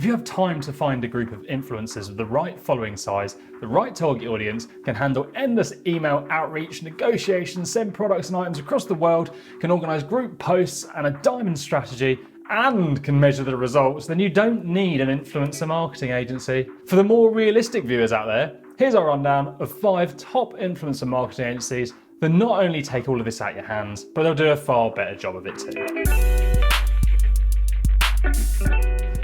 If you have time to find a group of influencers with the right following size, the right target audience, can handle endless email outreach, negotiations, send products and items across the world, can organize group posts and a diamond strategy, and can measure the results, then you don't need an influencer marketing agency. For the more realistic viewers out there, here's our rundown of 5 top influencer marketing agencies that not only take all of this out your hands, but they'll do a far better job of it too.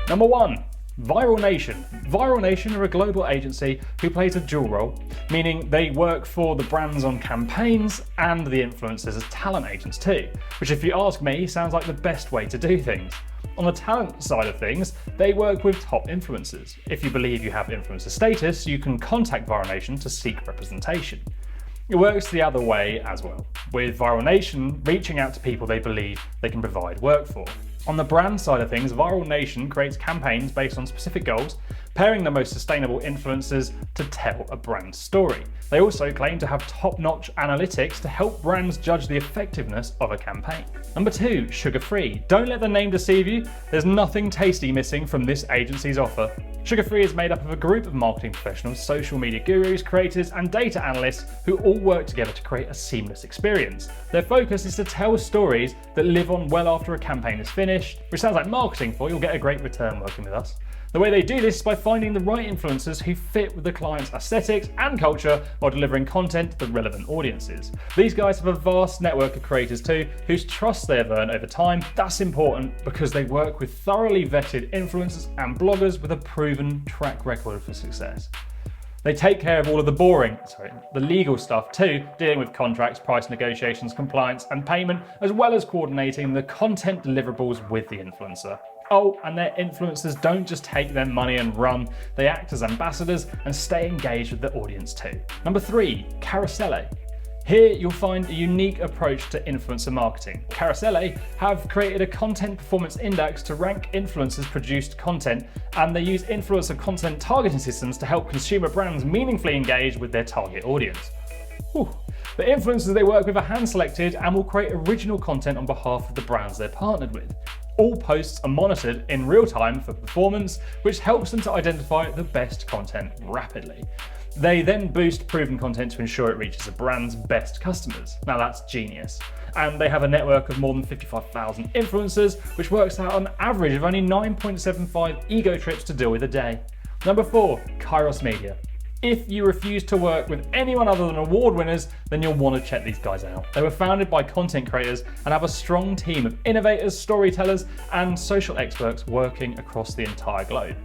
Number 1. Viral Nation. Viral Nation are a global agency who plays a dual role, meaning they work for the brands on campaigns and the influencers as talent agents too, which if you ask me sounds like the best way to do things. On the talent side of things, they work with top influencers. If you believe you have influencer status, you can contact Viral Nation to seek representation. It works the other way as well, with Viral Nation reaching out to people they believe they can provide work for. On the brand side of things, Viral Nation creates campaigns based on specific goals, pairing the most sustainable influencers to tell a brand story. They also claim to have top-notch analytics to help brands judge the effectiveness of a campaign. Number 2, sugar-free. Don't let the name deceive you. There's nothing tasty missing from this agency's offer. Sugar-free is made up of a group of marketing professionals, social media gurus, creators, and data analysts who all work together to create a seamless experience. Their focus is to tell stories that live on well after a campaign is finished, which sounds like marketing for you'll get a great return working with us. The way they do this is by finding the right influencers who fit with the client's aesthetics and culture while delivering content to the relevant audiences. These guys have a vast network of creators too, whose trust they have earned over time. That's important because they work with thoroughly vetted influencers and bloggers with a proven track record for success. They take care of all of the legal stuff too, dealing with contracts, price negotiations, compliance, and payment, as well as coordinating the content deliverables with the influencer. Oh, and their influencers don't just take their money and run, they act as ambassadors and stay engaged with the audience too. Number 3, CarouselA. Here you'll find a unique approach to influencer marketing. CarouselA have created a content performance index to rank influencers' produced content, and they use influencer content targeting systems to help consumer brands meaningfully engage with their target audience. Whew. The influencers they work with are hand-selected and will create original content on behalf of the brands they're partnered with. All posts are monitored in real time for performance, which helps them to identify the best content rapidly. They then boost proven content to ensure it reaches the brand's best customers. Now that's genius. And they have a network of more than 55,000 influencers, which works out on average of only 9.75 ego trips to deal with a day. Number 4, Kairos Media. If you refuse to work with anyone other than award winners, then you'll want to check these guys out. They were founded by content creators and have a strong team of innovators, storytellers, and social experts working across the entire globe.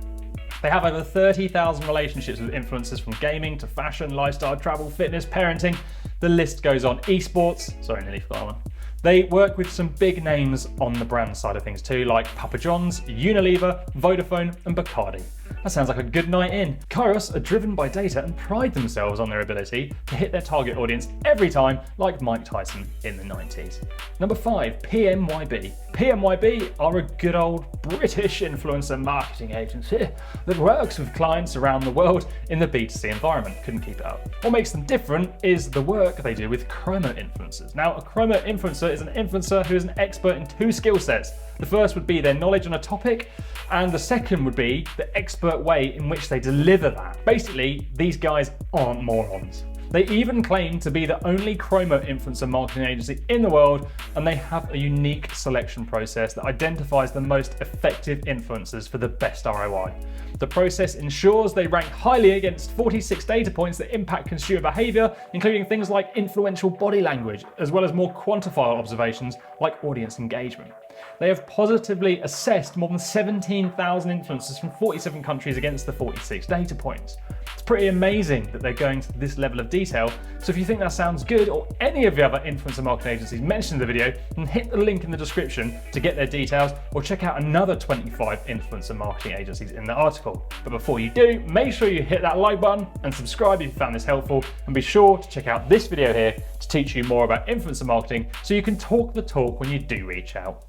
They have over 30,000 relationships with influencers from gaming to fashion, lifestyle, travel, fitness, parenting. The list goes on. Esports, sorry, nearly forgot one. They work with some big names on the brand side of things too, like Papa John's, Unilever, Vodafone, and Bacardi. That sounds like a good night in. Kairos are driven by data and pride themselves on their ability to hit their target audience every time, like Mike Tyson in the 90s. Number 5, PMYB. PMYB are a good old British influencer marketing agency that works with clients around the world in the B2C environment. Couldn't keep it up. What makes them different is the work they do with chromo influencers. Now, a chromo influencer is an influencer who is an expert in 2 skill sets. The first would be their knowledge on a topic, and the second would be the expert way in which they deliver that. Basically, these guys aren't morons. They even claim to be the only chromo influencer marketing agency in the world, and they have a unique selection process that identifies the most effective influencers for the best ROI. The process ensures they rank highly against 46 data points that impact consumer behavior, including things like influential body language, as well as more quantifiable observations like audience engagement. They have positively assessed more than 17,000 influencers from 47 countries against the 46 data points. It's pretty amazing that they're going to this level of detail, so if you think that sounds good, or any of the other influencer marketing agencies mentioned in the video, then hit the link in the description to get their details, or check out another 25 influencer marketing agencies in the article. But before you do, make sure you hit that like button and subscribe if you found this helpful, and be sure to check out this video here to teach you more about influencer marketing so you can talk the talk when you do reach out.